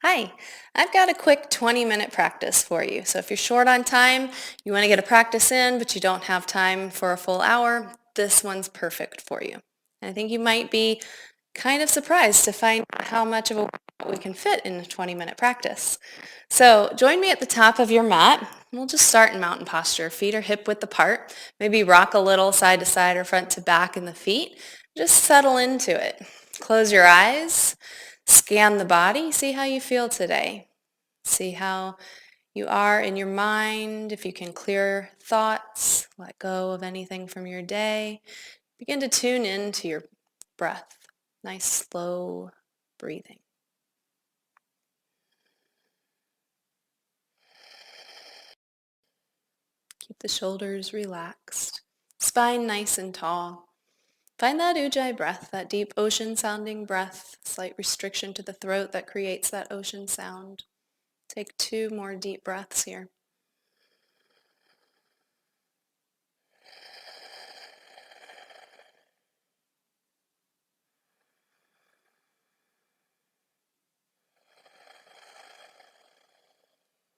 Hi, I've got a quick 20-minute practice for you. So if you're short on time, you want to get a practice in, but you don't have time for a full hour, this one's perfect for you. And I think you might be kind of surprised to find how much of a workout we can fit in a 20-minute practice. So join me at the top of your mat. We'll just start in mountain posture. Feet are hip width apart. Maybe rock a little side to side or front to back in the feet. Just settle into it. Close your eyes. Scan the body. See how you feel today. See how you are in your mind. If you can clear thoughts, let go of anything from your day. Begin to tune into your breath. Nice slow breathing. Keep the shoulders relaxed. Spine nice and tall. Find that ujjayi breath, that deep ocean sounding breath, slight restriction to the throat that creates that ocean sound. Take 2 more deep breaths here.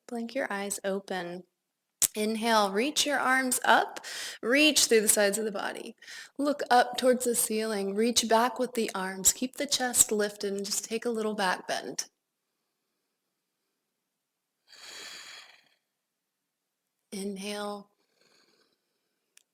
Blink your eyes open. Inhale, reach your arms up, reach through the sides of the body. Look up towards the ceiling, reach back with the arms. Keep the chest lifted and just take a little back bend. Inhale,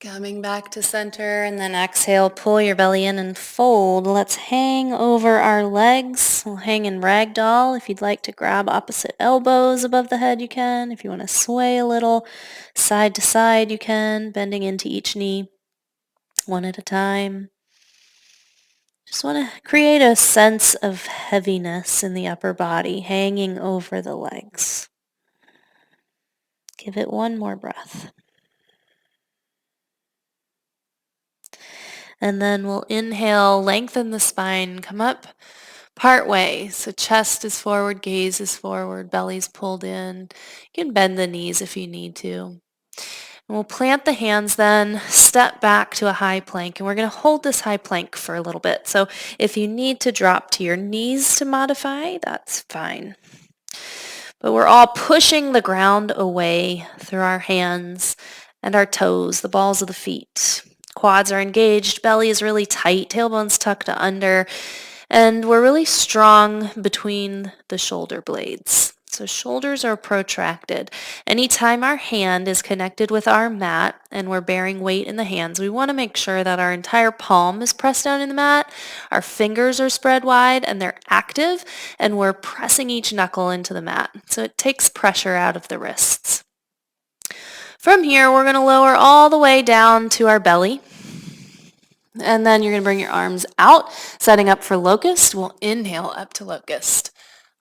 coming back to center, and then exhale, pull your belly in and fold. Let's hang over our legs. We'll hang in ragdoll. If you'd like to grab opposite elbows above the head, you can. If you want to sway a little side to side, you can, bending into each knee one at a time. Just want to create a sense of heaviness in the upper body, hanging over the legs. Give it one more breath. And then we'll inhale, lengthen the spine, come up part way. So chest is forward, gaze is forward, belly's pulled in. You can bend the knees if you need to. And we'll plant the hands then, step back to a high plank, and we're going to hold this high plank for a little bit. So if you need to drop to your knees to modify, that's fine. But we're all pushing the ground away through our hands and our toes, the balls of the feet. Quads are engaged, belly is really tight, tailbone's tucked under, and we're really strong between the shoulder blades. So shoulders are protracted. Anytime our hand is connected with our mat and we're bearing weight in the hands, we want to make sure that our entire palm is pressed down in the mat, our fingers are spread wide and they're active, and we're pressing each knuckle into the mat. So it takes pressure out of the wrists. From here, we're going to lower all the way down to our belly. And then you're going to bring your arms out, setting up for locust. We'll inhale up to locust.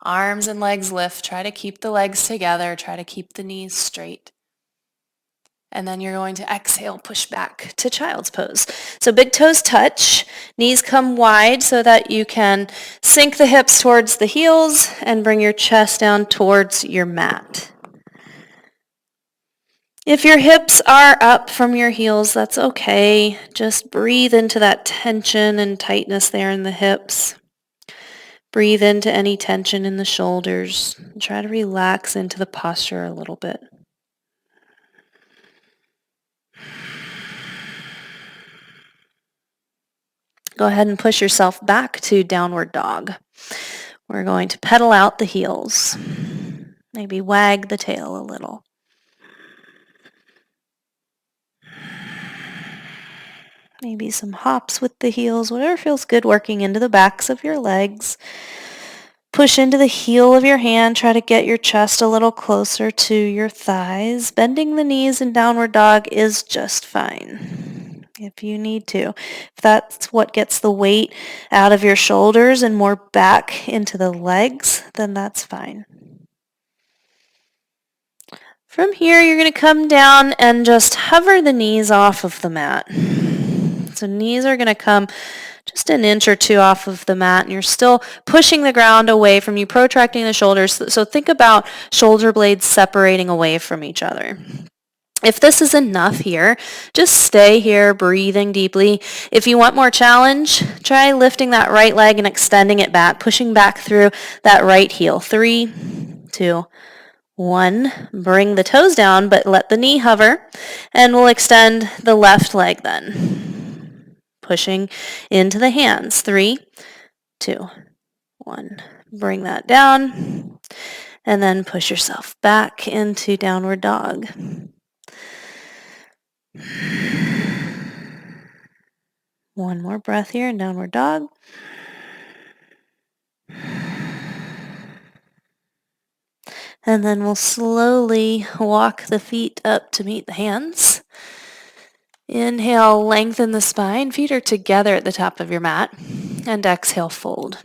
Arms and legs lift. Try to keep the legs together. Try to keep the knees straight. And then you're going to exhale, push back to child's pose. So big toes touch, knees come wide so that you can sink the hips towards the heels and bring your chest down towards your mat. If your hips are up from your heels, that's okay. Just breathe into that tension and tightness there in the hips. Breathe into any tension in the shoulders. Try to relax into the posture a little bit. Go ahead and push yourself back to downward dog. We're going to pedal out the heels. Maybe wag the tail a little. Maybe some hops with the heels, whatever feels good, working into the backs of your legs. Push into the heel of your hand. Try to get your chest a little closer to your thighs. Bending the knees in downward dog is just fine if you need to. If that's what gets the weight out of your shoulders and more back into the legs, then that's fine. From here, you're going to come down and just hover the knees off of the mat. So knees are going to come just an inch or two off of the mat, and you're still pushing the ground away from you, protracting the shoulders. So think about shoulder blades separating away from each other. If this is enough here, just stay here, breathing deeply. If you want more challenge, try lifting that right leg and extending it back, pushing back through that right heel. 3, 2, 1. Bring the toes down, but let the knee hover, and we'll extend the left leg then. Pushing into the hands. 3, 2, 1. Bring that down, and then push yourself back into downward dog. One more breath here in downward dog. And then we'll slowly walk the feet up to meet the hands. Inhale, lengthen the spine. Feet are together at the top of your mat. And exhale, fold.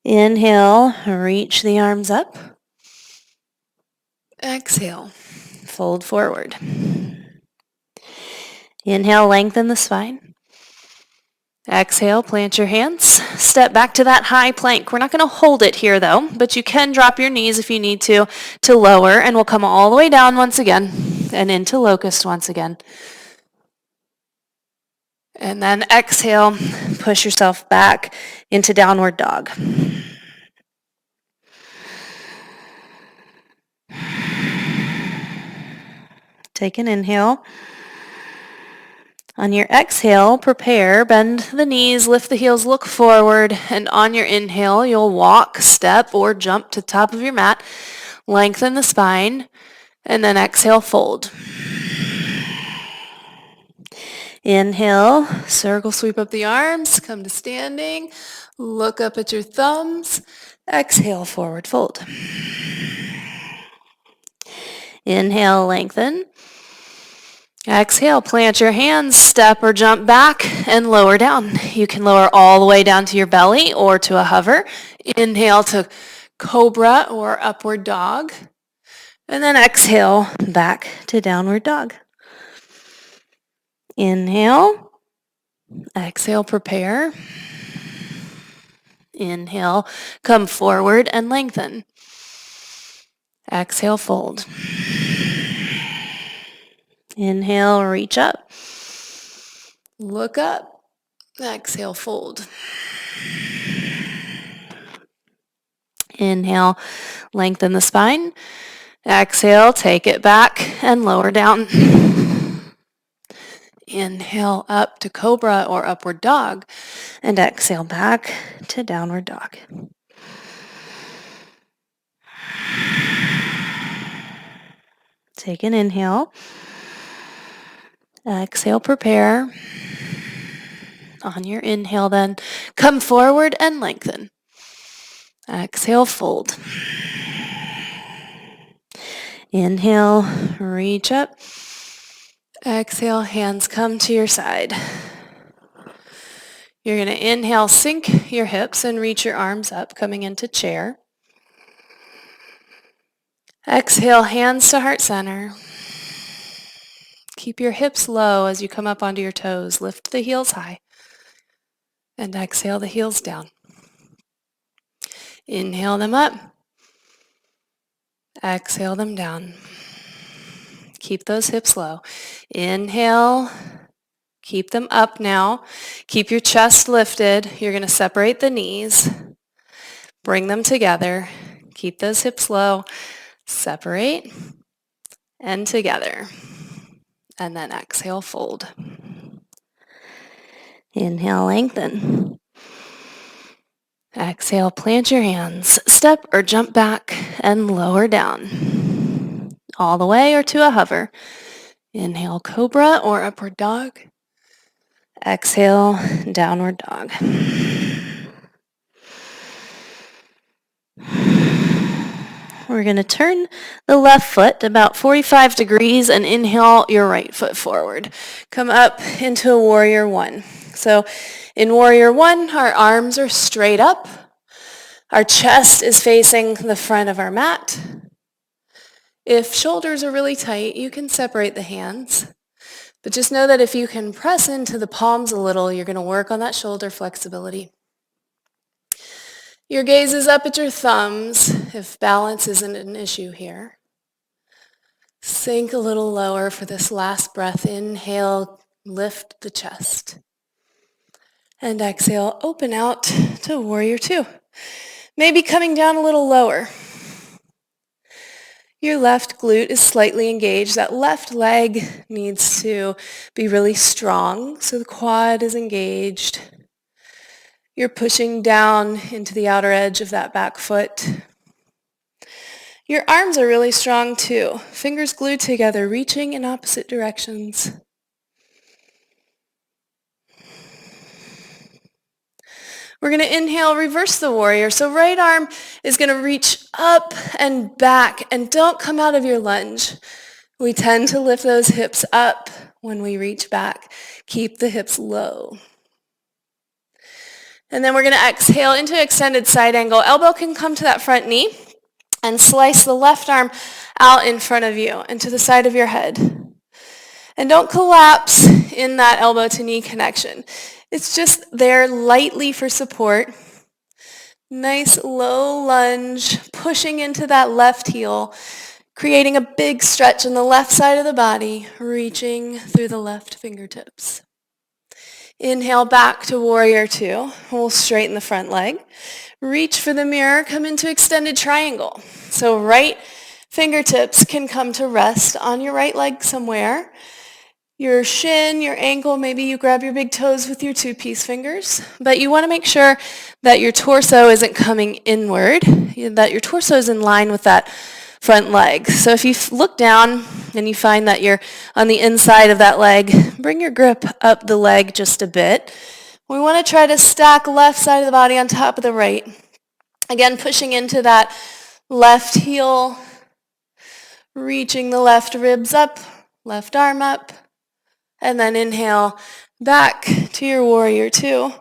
Inhale, reach the arms up. Exhale, fold forward. Inhale, lengthen the spine. Exhale, plant your hands. Step back to that high plank. We're not going to hold it here though, but you can drop your knees if you need to lower, and we'll come all the way down once again and into locust once again. And then exhale, push yourself back into downward dog. Take an inhale. On your exhale, prepare, bend the knees, lift the heels, look forward, and on your inhale, you'll walk, step, or jump to the top of your mat, lengthen the spine, and then exhale, fold. Inhale, circle, sweep up the arms, come to standing, look up at your thumbs, exhale, forward fold. Inhale, lengthen. Exhale, plant your hands, step or jump back, and lower down. You can lower all the way down to your belly or to a hover. Inhale to cobra or upward dog. And then exhale, back to downward dog. Inhale. Exhale, prepare. Inhale, come forward and lengthen. Exhale, fold. Inhale, reach up. Look up. Exhale, fold. Inhale, lengthen the spine. Exhale, take it back and lower down. Inhale up to cobra or upward dog. And exhale back to downward dog. Take an inhale. Exhale, prepare. On your inhale then, come forward and lengthen. Exhale, fold. Inhale, reach up. Exhale, hands come to your side. You're going to inhale, sink your hips and reach your arms up, coming into chair. Exhale, hands to heart center. Keep your hips low as you come up onto your toes. Lift the heels high. And exhale the heels down. Inhale them up. Exhale them down. Keep those hips low. Inhale. Keep them up now. Keep your chest lifted. You're going to separate the knees. Bring them together. Keep those hips low. Separate. And together. And then exhale, fold. Inhale, lengthen. Exhale, plant your hands. Step or jump back and lower down. All the way or to a hover. Inhale, cobra or upward dog. Exhale, downward dog. We're going to turn the left foot about 45 degrees and inhale your right foot forward. Come up into a warrior one. So in warrior one, our arms are straight up. Our chest is facing the front of our mat. If shoulders are really tight, you can separate the hands. But just know that if you can press into the palms a little, you're going to work on that shoulder flexibility. Your gaze is up at your thumbs if balance isn't an issue here. Sink a little lower for this last breath. Inhale, lift the chest. And exhale, open out to warrior two. Maybe coming down a little lower. Your left glute is slightly engaged. That left leg needs to be really strong, so the quad is engaged. You're pushing down into the outer edge of that back foot. Your arms are really strong too. Fingers glued together, reaching in opposite directions. We're going to inhale, reverse the warrior. So right arm is going to reach up and back, and don't come out of your lunge. We tend to lift those hips up when we reach back. Keep the hips low. And then we're going to exhale into extended side angle. Elbow can come to that front knee and slice the left arm out in front of you and to the side of your head. And don't collapse in that elbow to knee connection. It's just there lightly for support. Nice low lunge, pushing into that left heel, creating a big stretch on the left side of the body, reaching through the left fingertips. Inhale back to warrior two. We'll straighten the front leg. Reach for the mirror, come into extended triangle. So right fingertips can come to rest on your right leg somewhere. Your shin, your ankle, maybe you grab your big toes with your two-piece fingers, but you want to make sure that your torso isn't coming inward, that your torso is in line with that front leg. So if you look down and you find that you're on the inside of that leg, bring your grip up the leg just a bit. We want to try to stack left side of the body on top of the right. Again, pushing into that left heel, reaching the left ribs up, left arm up. And then inhale back to your warrior two.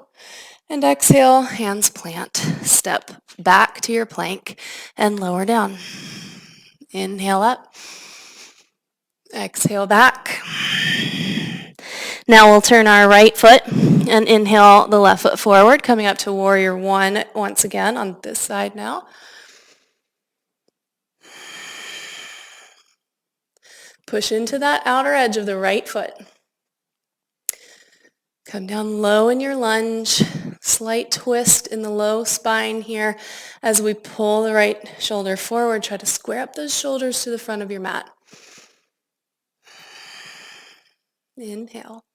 And exhale, hands plant. Step back to your plank and lower down. Inhale up. Exhale back. Now we'll turn our right foot and inhale the left foot forward, coming up to warrior one once again on this side now. Push into that outer edge of the right foot. Come down low in your lunge, slight twist in the low spine here as we pull the right shoulder forward. Try to square up those shoulders to the front of your mat. Inhale.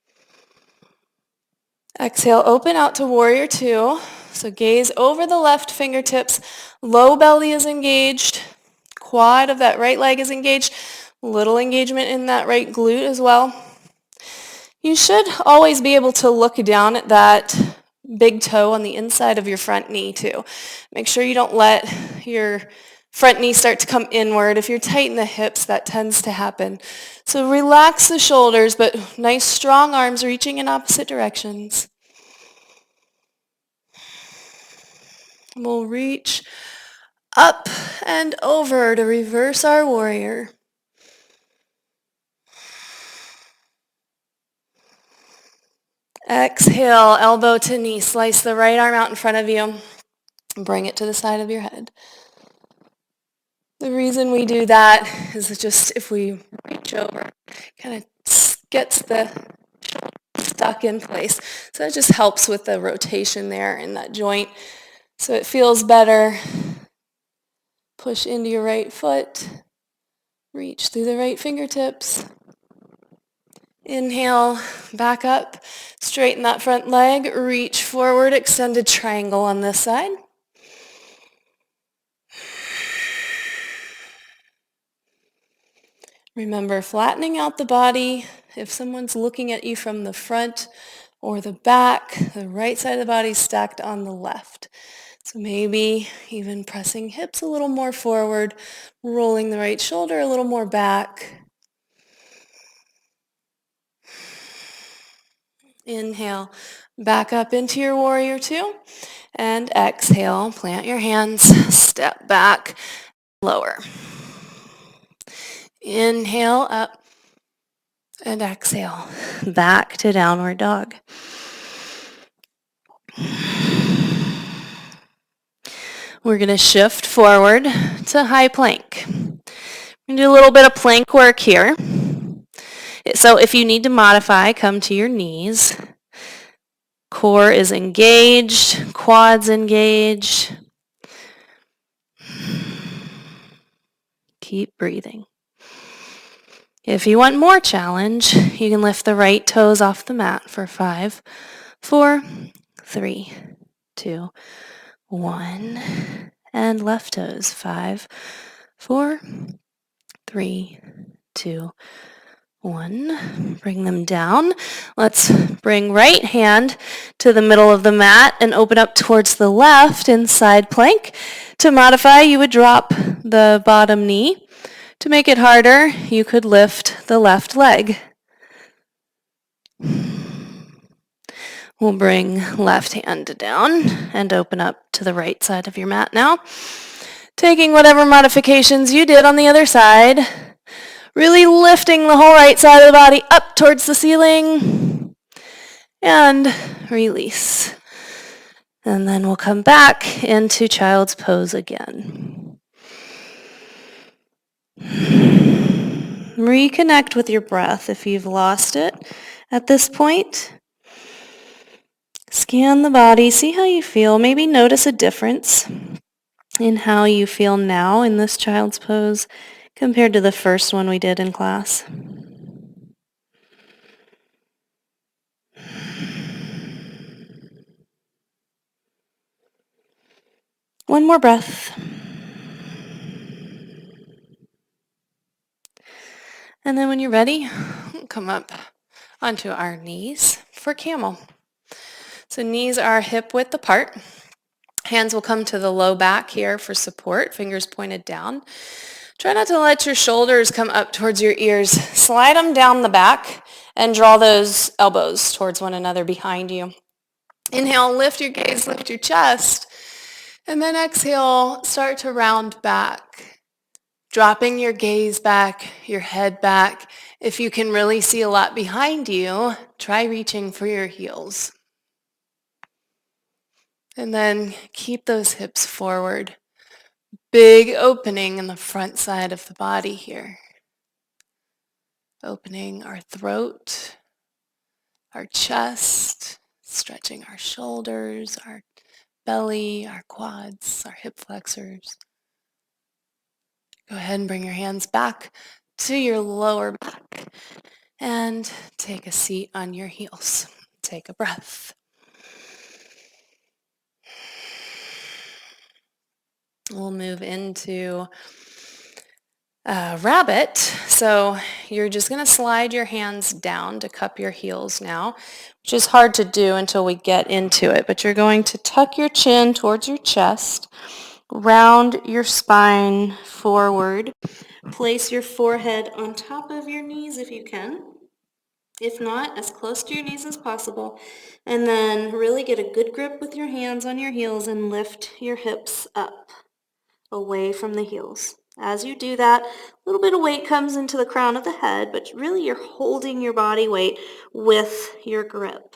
Exhale, open out to warrior two. So gaze over the left fingertips. Low belly is engaged. Quad of that right leg is engaged. Little engagement in that right glute as well. You should always be able to look down at that big toe on the inside of your front knee too. Make sure you don't let your front knee start to come inward. If you're tight in the hips, that tends to happen. So relax the shoulders, but nice strong arms reaching in opposite directions. We'll reach up and over to reverse our warrior. Exhale, elbow to knee. Slice the right arm out in front of you. Bring it to the side of your head. The reason we do that is just if we reach over, kind of gets the stuck in place. So it just helps with the rotation there in that joint. So it feels better. Push into your right foot. Reach through the right fingertips. Inhale, back up, straighten that front leg, reach forward, extended triangle on this side. Remember, flattening out the body. If someone's looking at you from the front or the back, the right side of the body is stacked on the left. So maybe even pressing hips a little more forward, rolling the right shoulder a little more back. Inhale, back up into your warrior two, and exhale, plant your hands, step back, lower. Inhale, up, and exhale, back to downward dog. We're going to shift forward to high plank. And do a little bit of plank work here. So if you need to modify, come to your knees. Core is engaged, quads engaged. Keep breathing. If you want more challenge, you can lift the right toes off the mat for 5, 4, 3, 2, 1. And left toes, 5, 4, 3, 2, 1. Bring them down. Let's bring right hand to the middle of the mat and open up towards the left in side plank. To modify, you would drop the bottom knee. To make it harder, you could lift the left leg. We'll bring left hand down and open up to the right side of your mat now. Taking whatever modifications you did on the other side. Really lifting the whole right side of the body up towards the ceiling. And release. And then we'll come back into child's pose again. Reconnect with your breath if you've lost it at this point. Scan the body, see how you feel. Maybe notice a difference in how you feel now in this child's pose compared to the first one we did in class. One more breath. And then when you're ready, come up onto our knees for camel. So knees are hip width apart. Hands will come to the low back here for support, fingers pointed down. Try not to let your shoulders come up towards your ears. Slide them down the back and draw those elbows towards one another behind you. Inhale, lift your gaze, lift your chest. And then exhale, start to round back. Dropping your gaze back, your head back. If you can really see a lot behind you, try reaching for your heels. And then keep those hips forward. Big opening in the front side of the body here. Opening our throat, our chest, stretching our shoulders, our belly, our quads, our hip flexors. Go ahead and bring your hands back to your lower back and take a seat on your heels. Take a breath. We'll move into rabbit. So you're just going to slide your hands down to cup your heels now, which is hard to do until we get into it. But you're going to tuck your chin towards your chest, round your spine forward, place your forehead on top of your knees if you can. If not, as close to your knees as possible. And then really get a good grip with your hands on your heels and lift your hips up away from the heels. As you do that, a little bit of weight comes into the crown of the head, but really you're holding your body weight with your grip.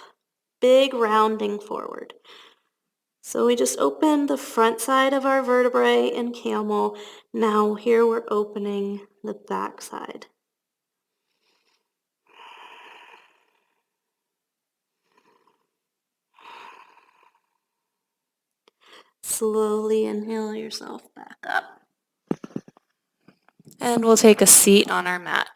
Big rounding forward. So we just opened the front side of our vertebrae in camel. Now here we're opening the back side. Slowly inhale yourself back up. And we'll take a seat on our mat.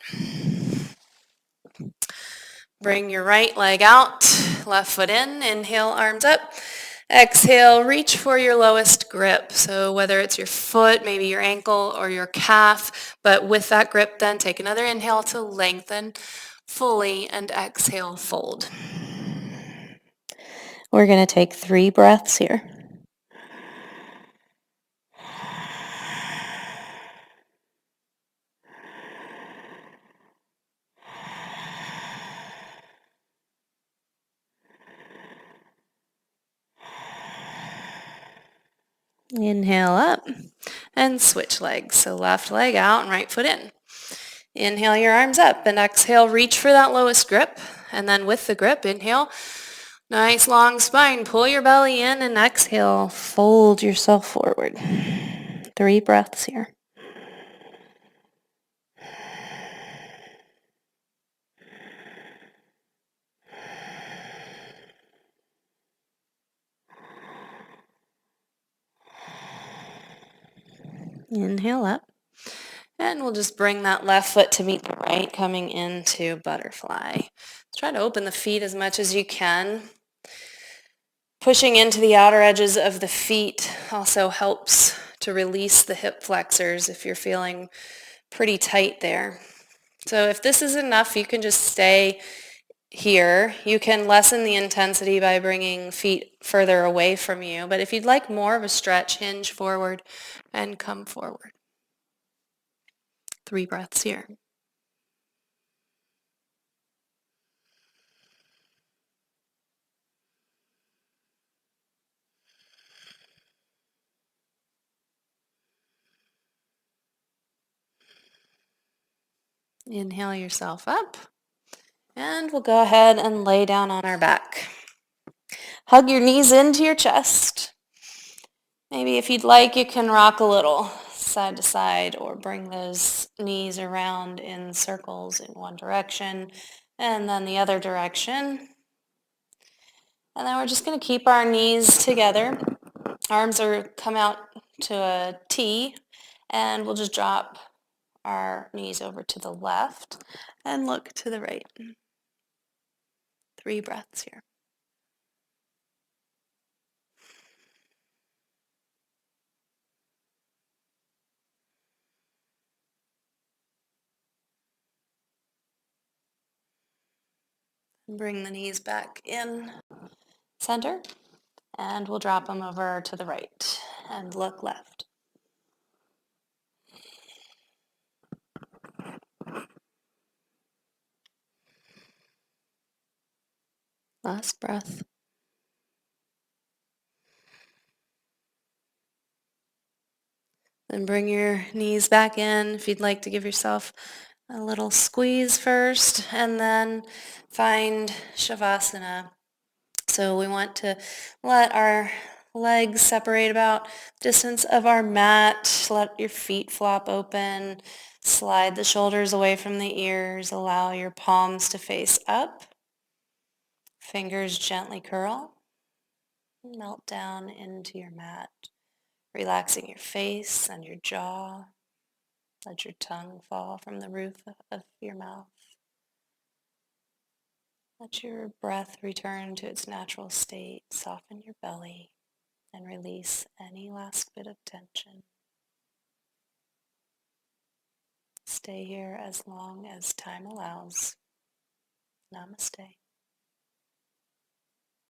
Bring your right leg out, left foot in, inhale, arms up. Exhale, reach for your lowest grip. So whether it's your foot, maybe your ankle or your calf, but with that grip then take another inhale to lengthen fully and exhale, fold. We're going to take 3 breaths here. Inhale up and switch legs. So left leg out and right foot in. Inhale your arms up and exhale, reach for that lowest grip. And then with the grip, inhale, nice long spine. Pull your belly in and exhale, fold yourself forward. 3 breaths here. Inhale up. And we'll just bring that left foot to meet the right, coming into butterfly. Try to open the feet as much as you can. Pushing into the outer edges of the feet also helps to release the hip flexors if you're feeling pretty tight there. So if this is enough, you can just stay here. You can lessen the intensity by bringing feet further away from you. But if you'd like more of a stretch, hinge forward and come forward. 3 breaths here. Inhale yourself up. And we'll go ahead and lay down on our back. Hug your knees into your chest. Maybe if you'd like, you can rock a little side to side or bring those knees around in circles in one direction and then the other direction. And then we're just going to keep our knees together. Arms are come out to a T, and we'll just drop our knees over to the left and look to the right. 3 breaths here. Bring the knees back in center, and we'll drop them over to the right and look left. Last breath. Then bring your knees back in if you'd like to give yourself a little squeeze first, and then find Shavasana. So we want to let our legs separate about distance of our mat. Let your feet flop open. Slide the shoulders away from the ears. Allow your palms to face up. Fingers gently curl. Melt down into your mat, relaxing your face and your jaw. Let your tongue fall from the roof of your mouth. Let your breath return to its natural state. Soften your belly and release any last bit of tension. Stay here as long as time allows. Namaste.